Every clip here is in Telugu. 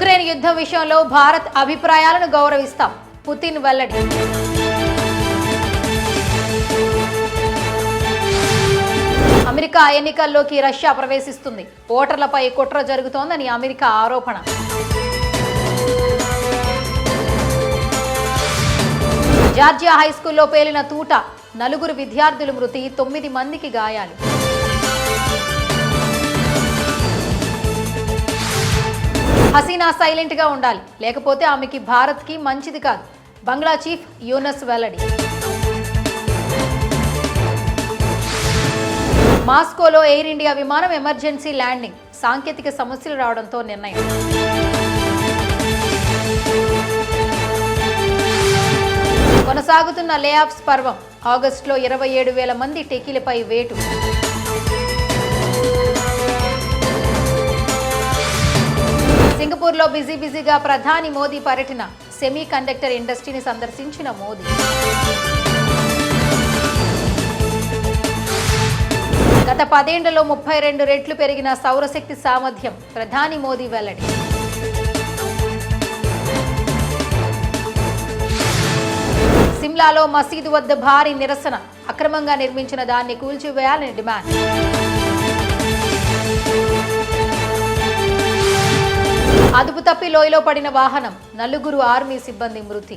యుక్రెయిన్ యుద్ధం విషయంలో భారత్ అభిప్రాయాలను గౌరవిస్తాం. పుతిన్ వెల్లడి. అమెరికా ఎన్నికల్లోకి రష్యా ప్రవేశిస్తుంది. ఓటర్లపై కుట్ర జరుగుతోందని అమెరికా ఆరోపణ. జార్జియా హైస్కూల్లో పేలిన తూట, 4 విద్యార్థులు మృతి, 9 మందికి గాయాలు. హసీనా సైలెంట్ గా ఉండాలి, లేకపోతే ఆమెకి భారత్కి మంచిది కాదు. బంగ్లా చీఫ్ యూనస్ వెల్లడి. మాస్కోలో ఎయిర్ ఇండియా విమానం ఎమర్జెన్సీ ల్యాండింగ్, సాంకేతిక సమస్యలు రావడంతో నిర్ణయం. కొనసాగుతున్న లేఆఫ్స్ పర్వం, ఆగస్టులో 27,000 మంది టెకీలపై వేటు. సింగపూర్లో బిజీగా ప్రధాని మోదీ పర్యటన, సెమీ కండక్టర్ ఇండస్ట్రీని సందర్శించిన మోదీ. గత 10 ఏళ్లలో 32 రెట్లు పెరిగిన సౌరశక్తి సామర్థ్యం, ప్రధాని మోదీ వెల్లడి. సిమ్లాలో మసీదు వద్ద భారీ నిరసన, అక్రమంగా నిర్మించిన దాన్ని కూల్చివేయాలని డిమాండ్. అదుపు తప్పి లోయలో పడిన వాహనం, 4 ఆర్మీ సిబ్బంది మృతి.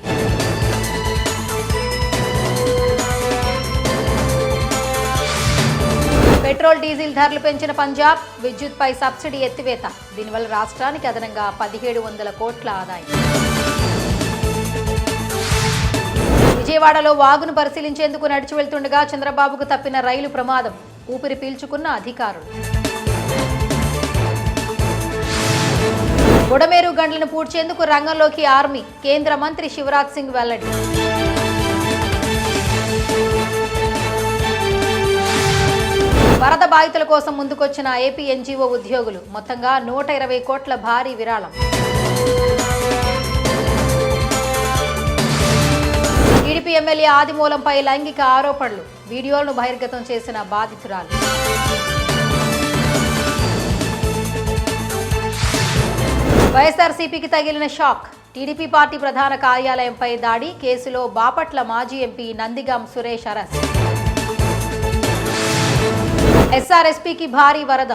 పెట్రోల్ డీజిల్ ధరలు పెంచిన పంజాబ్, విద్యుత్పై సబ్సిడీ ఎత్తివేత. దీనివల్ల రాష్ట్రానికి అదనంగా 1700 కోట్ల ఆదాయం. విజయవాడలో వాగును పరిశీలించేందుకు నడిచి వెళ్తుండగా చంద్రబాబుకు తప్పిన రైలు ప్రమాదం, ఊపిరి పీల్చుకున్న అధికారులు. బుడమేరు గంటలను పూడ్చేందుకు రంగంలోకి ఆర్మీ, కేంద్ర మంత్రి శివరాజ్ సింగ్ వెల్లడి. వరద బాధితుల కోసం ముందుకొచ్చిన ఏపీ ఎన్జీఓ ఉద్యోగులు, మొత్తంగా 120 కోట్ల భారీ విరాళం. టీడీపీ ఎమ్మెల్యే ఆదిమూలంపై లైంగిక ఆరోపణలు, వీడియోలను బహిర్గతం చేసిన బాధితురాలు. వైఎస్ఆర్సీపీకి తగిలిన షాక్, టీడీపీ పార్టీ ప్రధాన కార్యాలయంపై దాడి, కేసులో బాపట్ల మాజీ ఎంపీ నందిగాం సురేష్ అరెస్ట్. ఎస్ఆర్ఎస్పీకి భారీ వరద,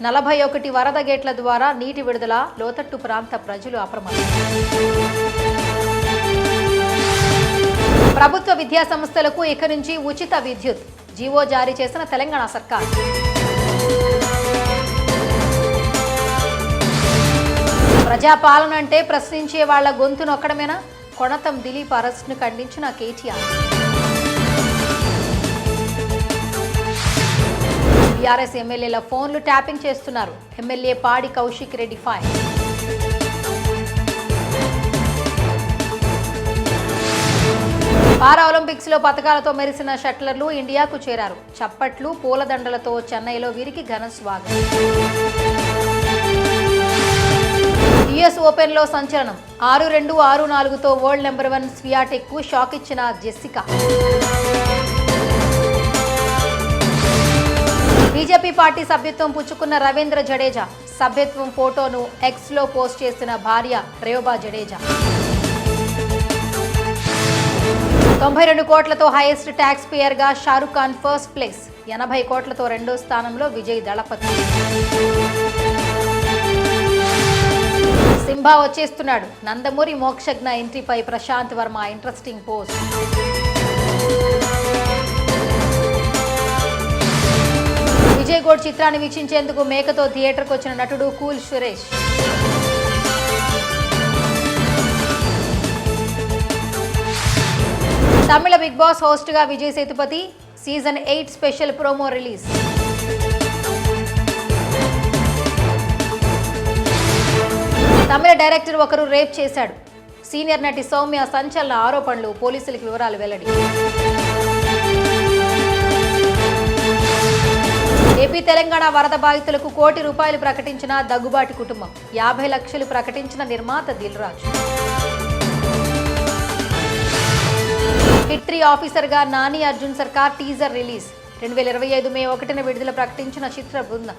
41 వరద గేట్ల ద్వారా నీటి విడుదల, లోతట్టు ప్రాంత ప్రజలు అప్రమత్తం. ప్రభుత్వ విద్యా సంస్థలకు ఇక నుంచి ఉచిత విద్యుత్, జీవో జారీ చేసిన తెలంగాణ సర్కార్. ప్రజాపాలన అంటే ప్రశ్నించే వాళ్ల గొంతు నొక్కడమేనా? కొణతం దిలీప్ అరెస్ట్ను ఖండించిన కేటీఆర్. టీఆర్ఎస్ ఎమ్మెల్యేల ఫోన్లు ట్యాపింగ్ చేస్తున్నారు, ఎమ్మెల్యే పాడి కౌశిక్ రెడ్డి ఫైర్. పారా ఒలింపిక్స్ లో పతకాలతో మెరిసిన షట్లర్లు ఇండియాకు చేరారు. చప్పట్లు, పూలదండలతో చెన్నైలో వీరికి ఘన స్వాగతం. యుఎస్ ఓపెన్ లో సంచలనం, 6-2, 6-4తో వరల్డ్ నెంబర్ 1 స్వియాటెక్ కు షాక్ ఇచ్చిన జెస్సికా. బీజేపీ పార్టీ సభ్యత్వం పుచ్చుకున్న రవీంద్ర జడేజా, సభ్యత్వం ఫోటోను ఎక్స్ లో పోస్ట్ చేసిన భార్య రేవబా జడేజా. 92 కోట్లతో హైయెస్ట్ ట్యాక్స్ పేయర్ గా షారుఖ్ ఖాన్ ఫస్ట్ ప్లేస్, 80 కోట్లతో రెండో స్థానంలో విజయ్ దళపతి. సింబా వచ్చేస్తున్నాడు, నందమూరి మోక్షజ్ఞ ఎంట్రీపై Prashanth Varma interesting post. Vijay GOAT చిత్రాన్ని వీక్షించేందుకు మేకతో థియేటర్కు వచ్చిన నటుడు cool Suresh. Tamil Bigg Boss host గా Vijay Sethupathi, season 8 special promo release. Tamil director ఒకరు రేప్ చేశాడు, సీనియర్ నటి సౌమ్య సంచలన ఆరోపణలు, పోలీసులకు వివరాలు వెల్లడి. ఏపీ తెలంగాణ వరద బాధితులకు ₹1 కోటి ప్రకటించిన దగ్గుబాటి కుటుంబం, 50 లక్షలు ప్రకటించిన నిర్మాత దిల్ రాజు. హిట్ 3 ఆఫీసర్గా నాని అర్జున్ సర్కార్ టీజర్ రిలీజ్, 2025 మే 1న విడుదల ప్రకటించిన చిత్ర బృందం.